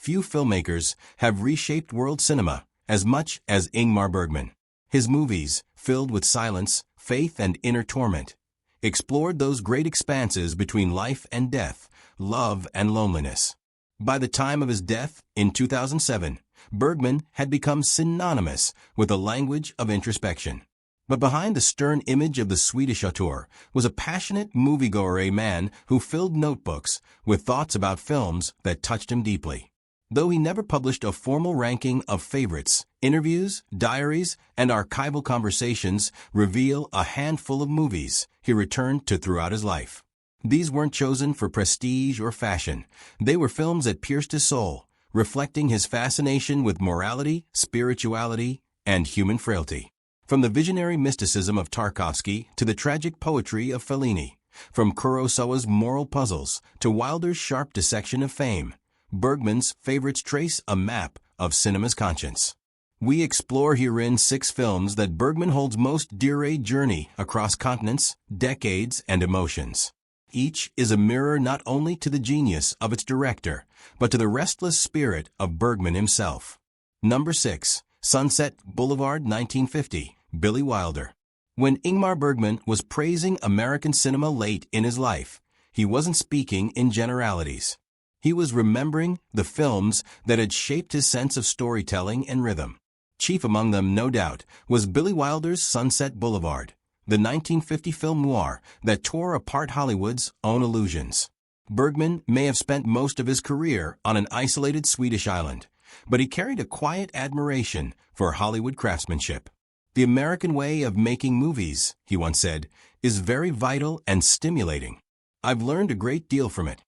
few filmmakers have reshaped world cinema as much as Ingmar Bergman. His movies, filled with silence, faith, and inner torment, explored those great expanses between life and death, love and loneliness. By the time of his death, in 2007, Bergman had become synonymous with the language of introspection. But behind the stern image of the Swedish auteur was a passionate moviegoer, a man who filled notebooks with thoughts about films that touched him deeply. Though he never published a formal ranking of favorites, interviews, diaries, and archival conversations reveal a handful of movies he returned to throughout his life. These weren't chosen for prestige or fashion. They were films that pierced his soul, reflecting his fascination with morality, spirituality, and human frailty. From the visionary mysticism of Tarkovsky to the tragic poetry of Fellini, from Kurosawa's moral puzzles to Wilder's sharp dissection of fame, Bergman's favorites trace a map of cinema's conscience. We explore herein 6 films that Bergman holds most dear, a journey across continents, decades, and emotions. Each is a mirror not only to the genius of its director, but to the restless spirit of Bergman himself. Number 6. Sunset Boulevard, 1950, Billy Wilder. When Ingmar Bergman was praising American cinema late in his life, he wasn't speaking in generalities. He was remembering the films that had shaped his sense of storytelling and rhythm. Chief among them, no doubt, was Billy Wilder's Sunset Boulevard, the 1950 film noir that tore apart Hollywood's own illusions. Bergman may have spent most of his career on an isolated Swedish island, but he carried a quiet admiration for Hollywood craftsmanship. "The American way of making movies," he once said, "is very vital and stimulating. I've learned a great deal from it."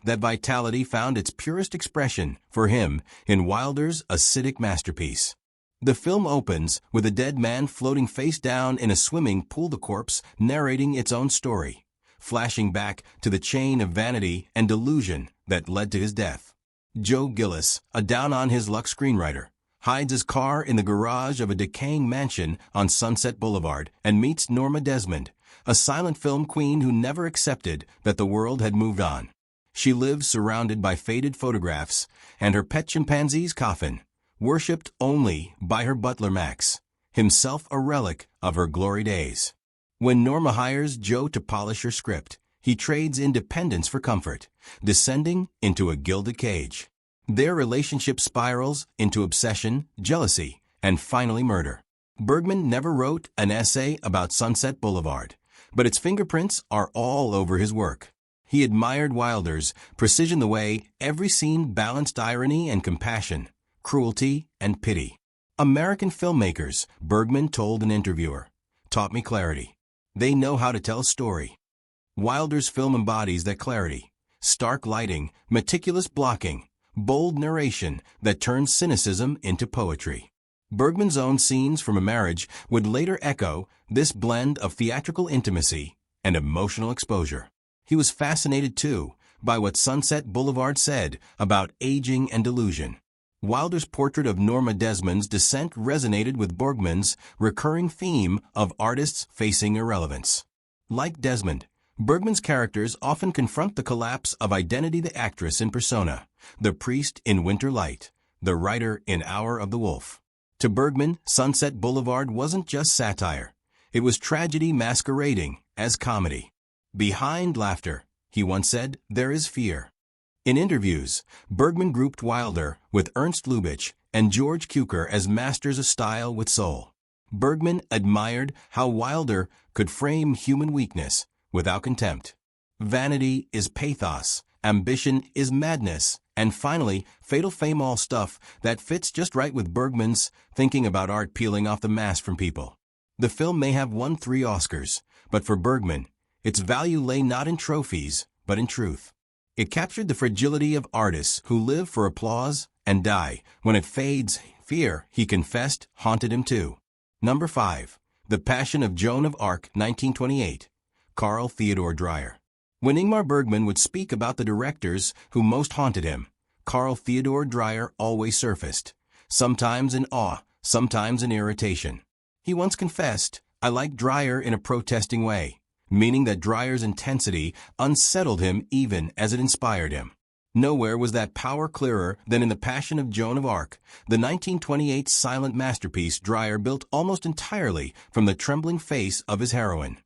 That vitality found its purest expression, for him, in Wilder's acidic masterpiece. The film opens with a dead man floating face down in a swimming pool, the corpse narrating its own story, flashing back to the chain of vanity and delusion that led to his death. Joe Gillis, a down-on-his-luck screenwriter, hides his car in the garage of a decaying mansion on Sunset Boulevard and meets Norma Desmond, a silent film queen who never accepted that the world had moved on. She lives surrounded by faded photographs and her pet chimpanzee's coffin, worshipped only by her butler Max, himself a relic of her glory days. When Norma hires Joe to polish her script, he trades independence for comfort, descending into a gilded cage. Their relationship spirals into obsession, jealousy, and finally murder. Bergman never wrote an essay about Sunset Boulevard, but its fingerprints are all over his work. He admired Wilder's precision, the way every scene balanced irony and compassion, cruelty and pity. "American filmmakers," Bergman told an interviewer, "taught me clarity. They know how to tell a story." Wilder's film embodies that clarity: stark lighting, meticulous blocking, bold narration that turns cynicism into poetry. Bergman's own Scenes from a Marriage would later echo this blend of theatrical intimacy and emotional exposure. He was fascinated, too, by what Sunset Boulevard said about aging and delusion. Wilder's portrait of Norma Desmond's descent resonated with Bergman's recurring theme of artists facing irrelevance. Like Desmond, Bergman's characters often confront the collapse of identity: the actress in Persona, the priest in Winter Light, the writer in Hour of the Wolf. To Bergman, Sunset Boulevard wasn't just satire. It was tragedy masquerading as comedy. "Behind laughter," he once said, "there is fear." In interviews, Bergman grouped Wilder with Ernst Lubitsch and George Cukor as masters of style with soul. Bergman admired how Wilder could frame human weakness without contempt. Vanity is pathos, ambition is madness, and finally, fatal fame, all stuff that fits just right with Bergman's thinking about art peeling off the mask from people. The film may have won 3 Oscars, but for Bergman, its value lay not in trophies, but in truth. It captured the fragility of artists who live for applause and die when it fades. Fear, he confessed, haunted him too. Number 5. The Passion of Joan of Arc, 1928. Carl Theodor Dreyer. When Ingmar Bergman would speak about the directors who most haunted him, Carl Theodor Dreyer always surfaced, sometimes in awe, sometimes in irritation. He once confessed, "I like Dreyer in a protesting way," meaning that Dreyer's intensity unsettled him even as it inspired him. Nowhere was that power clearer than in The Passion of Joan of Arc, the 1928 silent masterpiece Dreyer built almost entirely from the trembling face of his heroine,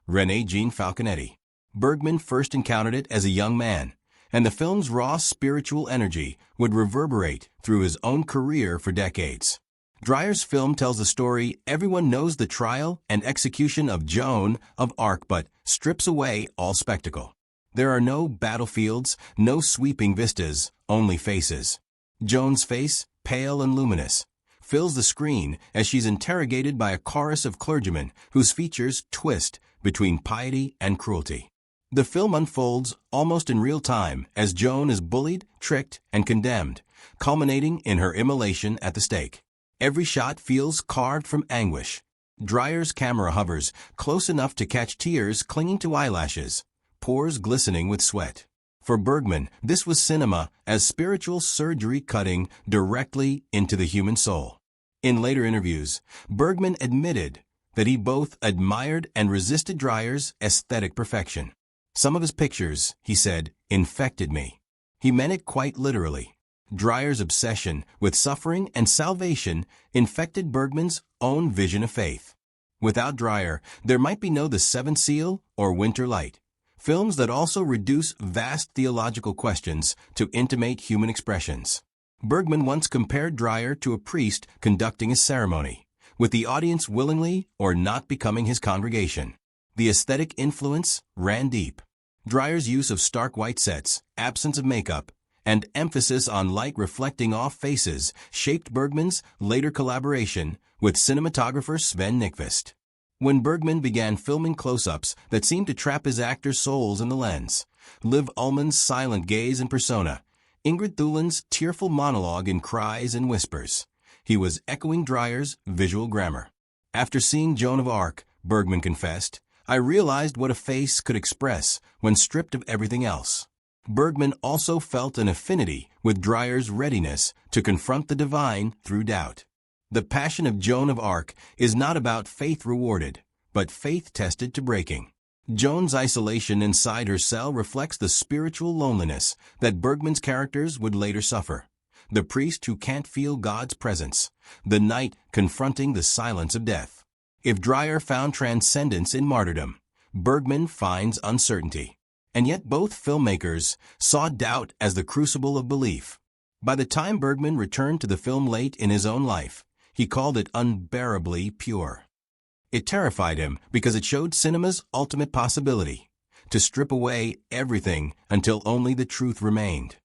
Renée Jean Falconetti. Bergman first encountered it as a young man, and the film's raw spiritual energy would reverberate through his own career for decades. Dreyer's film tells a story everyone knows: the trial and execution of Joan of Arc, but strips away all spectacle. There are no battlefields, no sweeping vistas, only faces. Joan's face, pale and luminous, fills the screen as she's interrogated by a chorus of clergymen whose features twist between piety and cruelty. The film unfolds almost in real time as Joan is bullied, tricked, and condemned, culminating in her immolation at the stake. Every shot feels carved from anguish. Dreyer's camera hovers close enough to catch tears clinging to eyelashes, pores glistening with sweat. For Bergman, this was cinema as spiritual surgery cutting directly into the human soul. In later interviews, Bergman admitted that he both admired and resisted Dreyer's aesthetic perfection. Some of his pictures, he said, infected me. He meant it quite literally. Dreyer's obsession with suffering and salvation infected Bergman's own vision of faith. Without Dreyer, there might be no The Seventh Seal or Winter Light, films that also reduce vast theological questions to intimate human expressions. Bergman once compared Dreyer to a priest conducting a ceremony, with the audience willingly or not becoming his congregation. The aesthetic influence ran deep. Dreyer's use of stark white sets, absence of makeup, and emphasis on light reflecting off faces shaped Bergman's later collaboration with cinematographer Sven Nykvist. When Bergman began filming close-ups that seemed to trap his actors' souls in the lens, Liv Ullmann's silent gaze and persona, Ingrid Thulin's tearful monologue in cries and whispers, he was echoing Dreyer's visual grammar. After seeing Joan of Arc, Bergman confessed, I realized what a face could express when stripped of everything else. Bergman also felt an affinity with Dreyer's readiness to confront the divine through doubt. The Passion of Joan of Arc is not about faith rewarded, but faith tested to breaking. Joan's isolation inside her cell reflects the spiritual loneliness that Bergman's characters would later suffer. The priest who can't feel God's presence, the knight confronting the silence of death. If Dreyer found transcendence in martyrdom, Bergman finds uncertainty. And yet both filmmakers saw doubt as the crucible of belief. By the time Bergman returned to the film late in his own life, he called it unbearably pure. It terrified him because it showed cinema's ultimate possibility, to strip away everything until only the truth remained.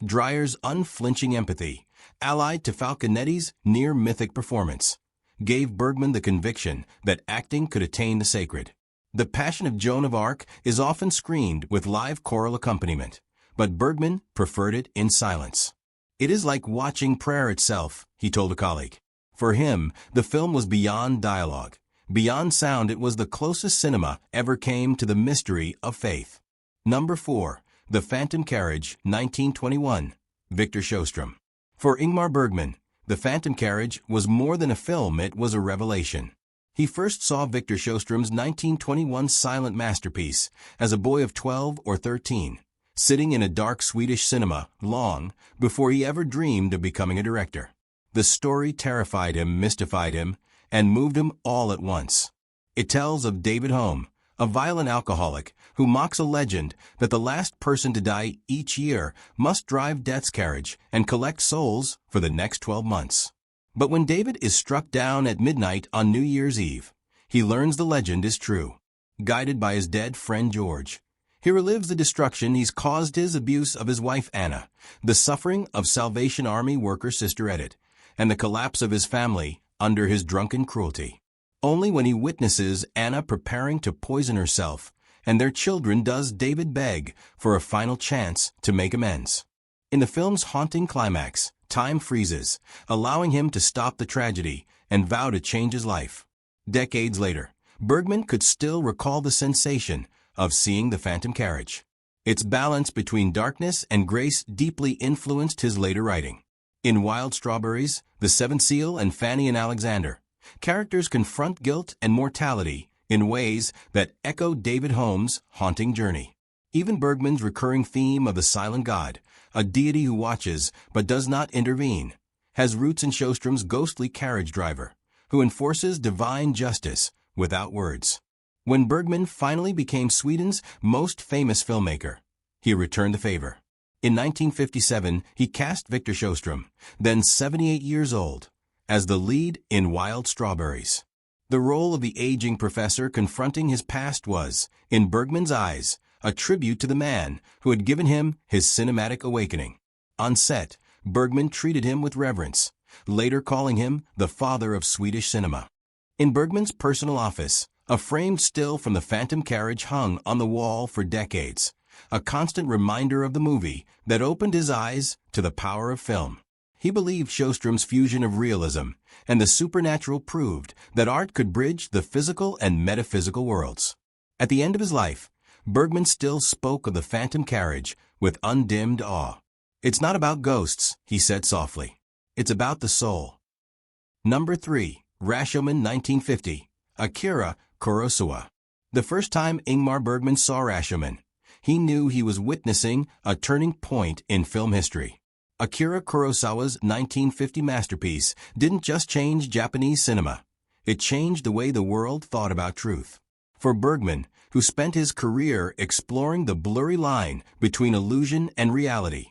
Dreyer's unflinching empathy, allied to Falconetti's near-mythic performance, gave Bergman the conviction that acting could attain the sacred. The Passion of Joan of Arc is often screened with live choral accompaniment, but Bergman preferred it in silence. It is like watching prayer itself, he told a colleague. For him, the film was beyond dialogue. Beyond sound, it was the closest cinema ever came to the mystery of faith. Number 4. The Phantom Carriage, 1921, Victor Sjöström. For Ingmar Bergman, The Phantom Carriage was more than a film, it was a revelation. He first saw Victor Sjöström's 1921 silent masterpiece as a boy of 12 or 13, sitting in a dark Swedish cinema long before he ever dreamed of becoming a director. The story terrified him, mystified him, and moved him all at once. It tells of David Home, a violent alcoholic who mocks a legend that the last person to die each year must drive death's carriage and collect souls for the next 12 months. But when David is struck down at midnight on New Year's Eve, he learns the legend is true. Guided by his dead friend George, he relives the destruction he's caused, his abuse of his wife Anna, the suffering of Salvation Army worker Sister Edith, and the collapse of his family under his drunken cruelty. Only when he witnesses Anna preparing to poison herself and their children does David beg for a final chance to make amends. In the film's haunting climax, time freezes, allowing him to stop the tragedy and vow to change his life. Decades later, Bergman could still recall the sensation of seeing The Phantom Carriage. Its balance between darkness and grace deeply influenced his later writing. In Wild Strawberries, The Seventh Seal, and Fanny and Alexander, characters confront guilt and mortality in ways that echo David Home's haunting journey. Even Bergman's recurring theme of the silent God, a deity who watches but does not intervene, has roots in Sjöström's ghostly carriage driver, who enforces divine justice without words. When Bergman finally became Sweden's most famous filmmaker, he returned the favor. In 1957, he cast Victor Sjöström, then 78 years old, as the lead in Wild Strawberries. The role of the aging professor confronting his past was, in Bergman's eyes, a tribute to the man who had given him his cinematic awakening. On set, Bergman treated him with reverence, later calling him the father of Swedish cinema. In Bergman's personal office, a framed still from the Phantom Carriage hung on the wall for decades, a constant reminder of the movie that opened his eyes to the power of film. He believed Sjöström's fusion of realism and the supernatural proved that art could bridge the physical and metaphysical worlds. At the end of his life, Bergman still spoke of the Phantom Carriage with undimmed awe. "It's not about ghosts," he said softly. "It's about the soul." Number 3. Rashomon 1950. Akira Kurosawa. The first time Ingmar Bergman saw Rashomon, he knew he was witnessing a turning point in film history. Akira Kurosawa's 1950 masterpiece didn't just change Japanese cinema. It changed the way the world thought about truth. For Bergman, who spent his career exploring the blurry line between illusion and reality,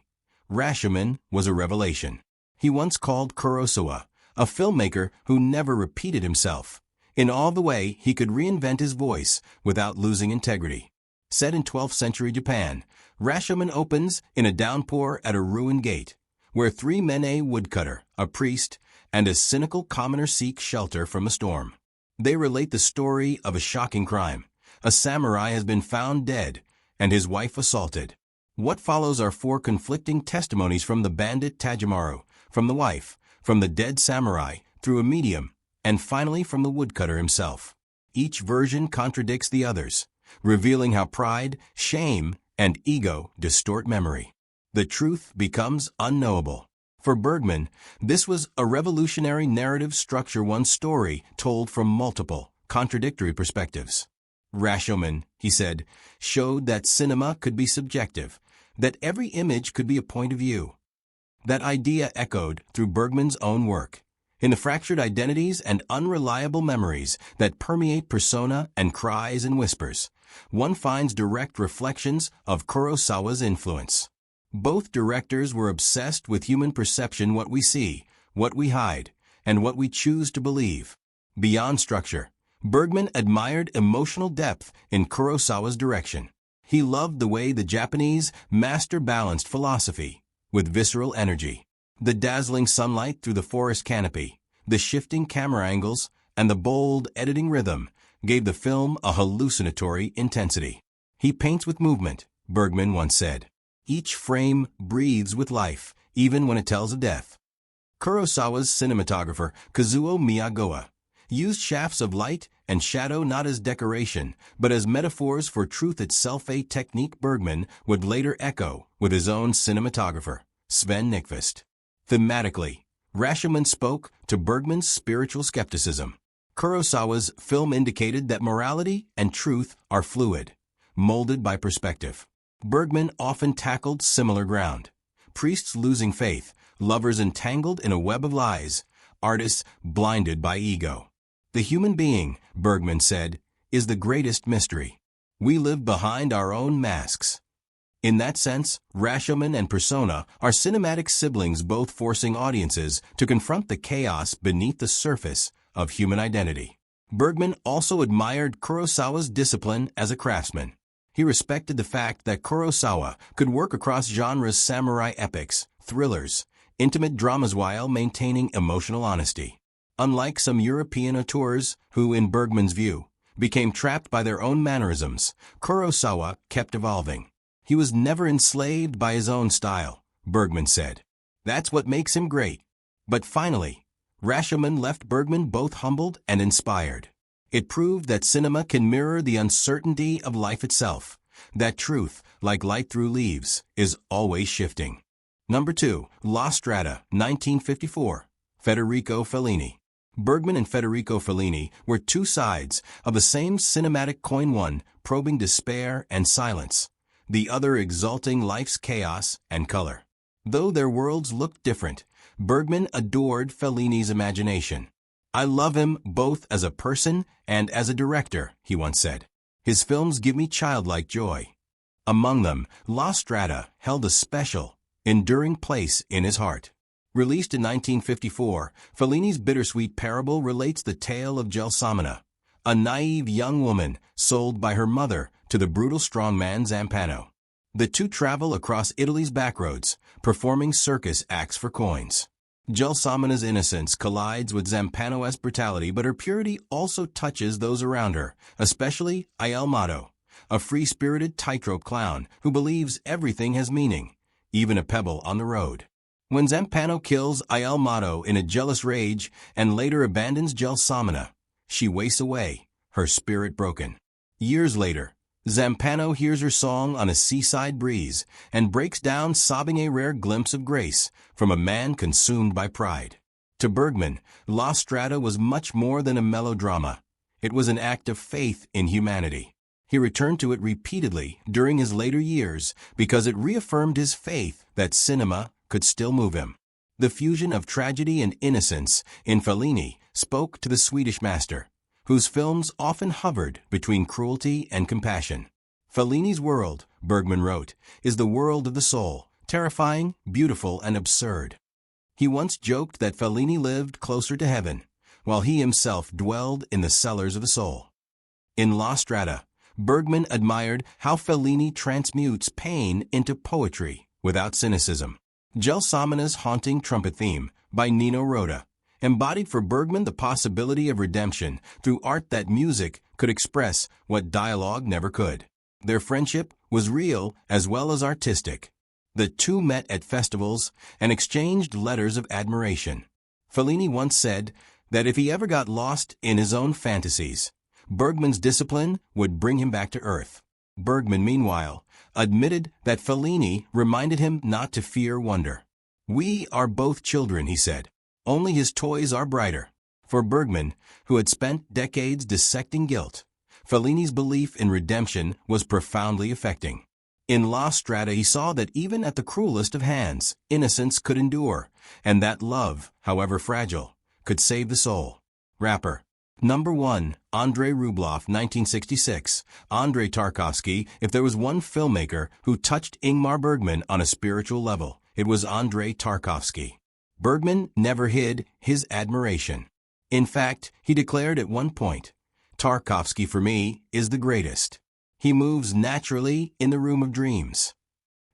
Rashomon was a revelation. He once called Kurosawa a filmmaker who never repeated himself, in all the way he could reinvent his voice without losing integrity. Set in 12th century Japan, Rashomon opens in a downpour at a ruined gate, where three men, a woodcutter, a priest, and a cynical commoner seek shelter from a storm. They relate the story of a shocking crime. A samurai has been found dead, and his wife assaulted. What follows are four conflicting testimonies from the bandit Tajimaru, from the wife, from the dead samurai, through a medium, and finally from the woodcutter himself. Each version contradicts the others, revealing how pride, shame, and ego distort memory. The truth becomes unknowable. For Bergman, this was a revolutionary narrative structure, one story told from multiple, contradictory perspectives. Rashomon, he said, showed that cinema could be subjective, that every image could be a point of view. That idea echoed through Bergman's own work. In the fractured identities and unreliable memories that permeate persona and cries and whispers, one finds direct reflections of Kurosawa's influence. Both directors were obsessed with human perception, what we see, what we hide, and what we choose to believe. Beyond structure, Bergman admired emotional depth in Kurosawa's direction. He loved the way the Japanese master balanced philosophy with visceral energy. The dazzling sunlight through the forest canopy, the shifting camera angles, and the bold editing rhythm gave the film a hallucinatory intensity. "He paints with movement," Bergman once said. "Each frame breathes with life, even when it tells of death." Kurosawa's cinematographer, Kazuo Miyazawa, used shafts of light and shadow not as decoration, but as metaphors for truth itself, a technique Bergman would later echo with his own cinematographer, Sven Nykvist. Thematically, Rashomon spoke to Bergman's spiritual skepticism. Kurosawa's film indicated that morality and truth are fluid, molded by perspective. Bergman often tackled similar ground. Priests losing faith, lovers entangled in a web of lies, artists blinded by ego. "The human being," Bergman said, "is the greatest mystery. We live behind our own masks." In that sense, Rashomon and Persona are cinematic siblings, both forcing audiences to confront the chaos beneath the surface of human identity. Bergman also admired Kurosawa's discipline as a craftsman. He respected the fact that Kurosawa could work across genres: samurai epics, thrillers, intimate dramas, while maintaining emotional honesty. Unlike some European auteurs who, in Bergman's view, became trapped by their own mannerisms, Kurosawa kept evolving. He was never enslaved by his own style, Bergman said. That's what makes him great. But finally, Rashomon left Bergman both humbled and inspired. It proved that cinema can mirror the uncertainty of life itself, that truth, like light through leaves, is always shifting. Number 2, La Strada, 1954, Federico Fellini. Bergman and Federico Fellini were two sides of the same cinematic coin, one probing despair and silence, the other exalting life's chaos and color. Though their worlds looked different, Bergman adored Fellini's imagination. "I love him both as a person and as a director," he once said. "His films give me childlike joy." Among them, La Strada held a special, enduring place in his heart. Released in 1954, Fellini's bittersweet parable relates the tale of Gelsomina, a naive young woman sold by her mother to the brutal strongman Zampano. The two travel across Italy's backroads, performing circus acts for coins. Gelsomina's innocence collides with Zampano's brutality, but her purity also touches those around her, especially Il Motto, a free-spirited tightrope clown who believes everything has meaning, even a pebble on the road. When Zampano kills Il Motto in a jealous rage and later abandons Gelsomina, she wastes away, her spirit broken. Years later, Zampano hears her song on a seaside breeze and breaks down, sobbing, a rare glimpse of grace from a man consumed by pride. To Bergman, La Strada was much more than a melodrama. It was an act of faith in humanity. He returned to it repeatedly during his later years because it reaffirmed his faith that cinema could still move him. The fusion of tragedy and innocence in Fellini spoke to the Swedish master, whose films often hovered between cruelty and compassion. Fellini's world, Bergman wrote, is the world of the soul, terrifying, beautiful, and absurd. He once joked that Fellini lived closer to heaven, while he himself dwelled in the cellars of the soul. In La Strada, Bergman admired how Fellini transmutes pain into poetry without cynicism. Gelsomina's haunting trumpet theme, by Nino Rota, embodied for Bergman the possibility of redemption through art that music could express what dialogue never could. Their friendship was real as well as artistic. The two met at festivals and exchanged letters of admiration. Fellini once said that if he ever got lost in his own fantasies, Bergman's discipline would bring him back to earth. Bergman, meanwhile, admitted that Fellini reminded him not to fear wonder. "We are both children," he said. "Only his toys are brighter." For Bergman, who had spent decades dissecting guilt, Fellini's belief in redemption was profoundly affecting. In La Strada, he saw that even at the cruelest of hands, innocence could endure, and that love, however fragile, could save the soul. Rapper. Number 1, Andrei Rublev, 1966. Andrei Tarkovsky. If there was one filmmaker who touched Ingmar Bergman on a spiritual level, it was Andrei Tarkovsky. Bergman never hid his admiration. In fact, he declared at one point, "Tarkovsky for me is the greatest. He moves naturally in the room of dreams."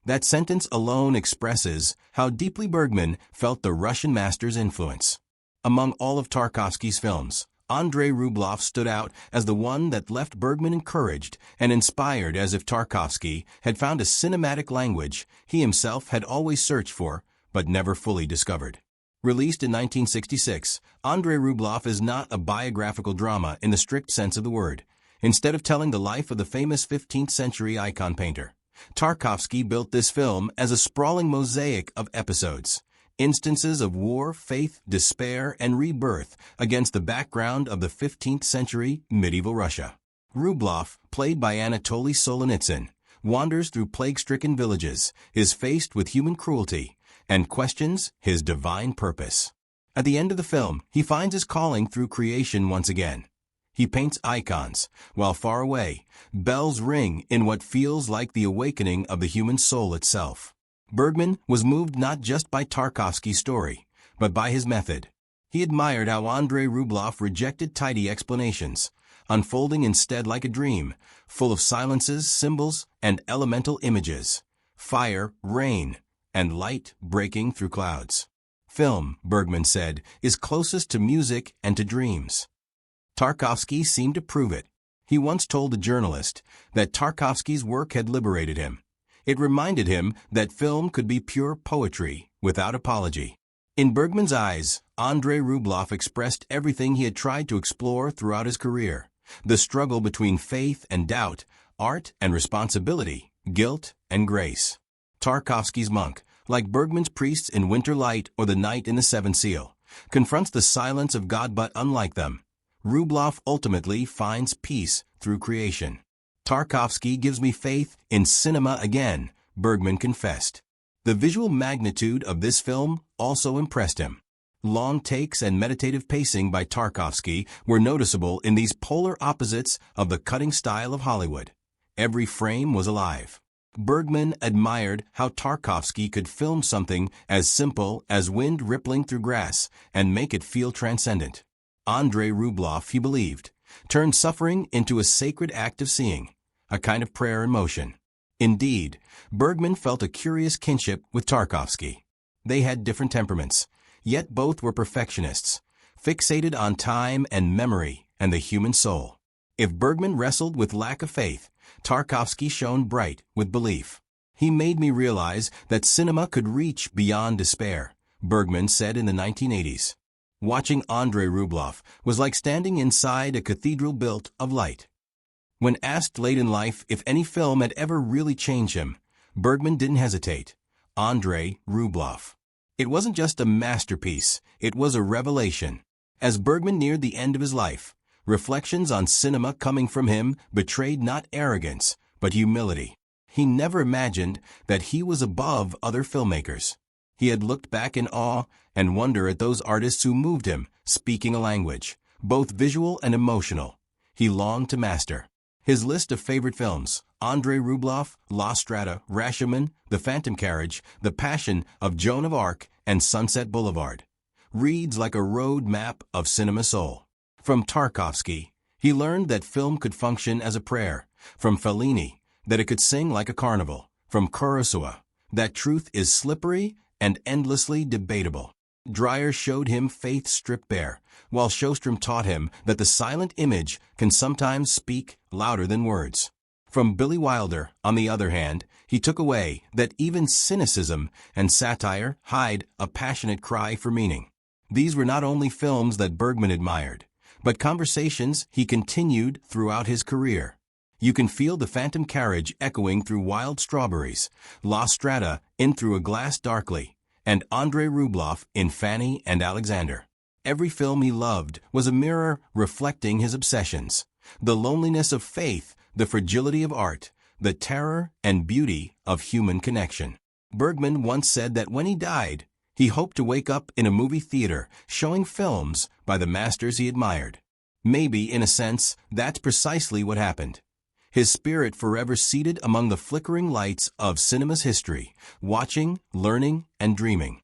That sentence alone expresses how deeply Bergman felt the Russian master's influence. Among all of Tarkovsky's films, Andrei Rublev stood out as the one that left Bergman encouraged and inspired, as if Tarkovsky had found a cinematic language he himself had always searched for but never fully discovered. Released in 1966, Andrei Rublev is not a biographical drama in the strict sense of the word. Instead of telling the life of the famous 15th century icon painter, Tarkovsky built this film as a sprawling mosaic of episodes, instances of war, faith, despair, and rebirth against the background of the 15th century medieval Russia. Rublev, played by Anatoly Solzhenitsyn, wanders through plague-stricken villages, is faced with human cruelty, and questions his divine purpose. At the end of the film, he finds his calling through creation once again. He paints icons, while far away, bells ring in what feels like the awakening of the human soul itself. Bergman was moved not just by Tarkovsky's story, but by his method. He admired how Andrei Rublev rejected tidy explanations, unfolding instead like a dream, full of silences, symbols, and elemental images. Fire, rain, and light breaking through clouds. Film, Bergman said, is closest to music and to dreams. Tarkovsky seemed to prove it. He once told a journalist that Tarkovsky's work had liberated him. It reminded him that film could be pure poetry without apology. In Bergman's eyes, Andrei Rublev expressed everything he had tried to explore throughout his career: the struggle between faith and doubt, art and responsibility, guilt and grace. Tarkovsky's monk, like Bergman's priests in Winter Light or The Night in the Seventh Seal, confronts the silence of God, but unlike them, Rublev ultimately finds peace through creation. Tarkovsky gives me faith in cinema again, Bergman confessed. The visual magnitude of this film also impressed him. Long takes and meditative pacing by Tarkovsky were noticeable in these polar opposites of the cutting style of Hollywood. Every frame was alive. Bergman admired how Tarkovsky could film something as simple as wind rippling through grass and make it feel transcendent. Andrei Rublev, he believed, turned suffering into a sacred act of seeing, a kind of prayer in motion. Indeed, Bergman felt a curious kinship with Tarkovsky. They had different temperaments, yet both were perfectionists, fixated on time and memory and the human soul. If Bergman wrestled with lack of faith, Tarkovsky shone bright with belief. He made me realize that cinema could reach beyond despair, Bergman said in the 1980s. Watching Andrei Rublev was like standing inside a cathedral built of light. When asked late in life if any film had ever really changed him, Bergman didn't hesitate. Andrei Rublev. It wasn't just a masterpiece, it was a revelation. As Bergman neared the end of his life, reflections on cinema coming from him betrayed not arrogance, but humility. He never imagined that he was above other filmmakers. He had looked back in awe and wonder at those artists who moved him, speaking a language, both visual and emotional, he longed to master. His list of favorite films: Andrei Rublev, La Strada, Rashomon, The Phantom Carriage, The Passion of Joan of Arc, and Sunset Boulevard, reads like a road map of cinema soul. From Tarkovsky, he learned that film could function as a prayer. From Fellini, that it could sing like a carnival. From Kurosawa, that truth is slippery and endlessly debatable. Dreyer showed him faith stripped bare, while Sjostrom taught him that the silent image can sometimes speak louder than words. From Billy Wilder, on the other hand, he took away that even cynicism and satire hide a passionate cry for meaning. These were not only films that Bergman admired, but conversations he continued throughout his career. You can feel The Phantom Carriage echoing through Wild Strawberries, La Strada in Through a Glass Darkly, and Andrei Rublev in Fanny and Alexander. Every film he loved was a mirror reflecting his obsessions: the loneliness of faith, the fragility of art, the terror and beauty of human connection. Bergman once said that when he died, he hoped to wake up in a movie theater showing films by the masters he admired. Maybe, in a sense, that's precisely what happened. His spirit forever seated among the flickering lights of cinema's history, watching, learning, and dreaming.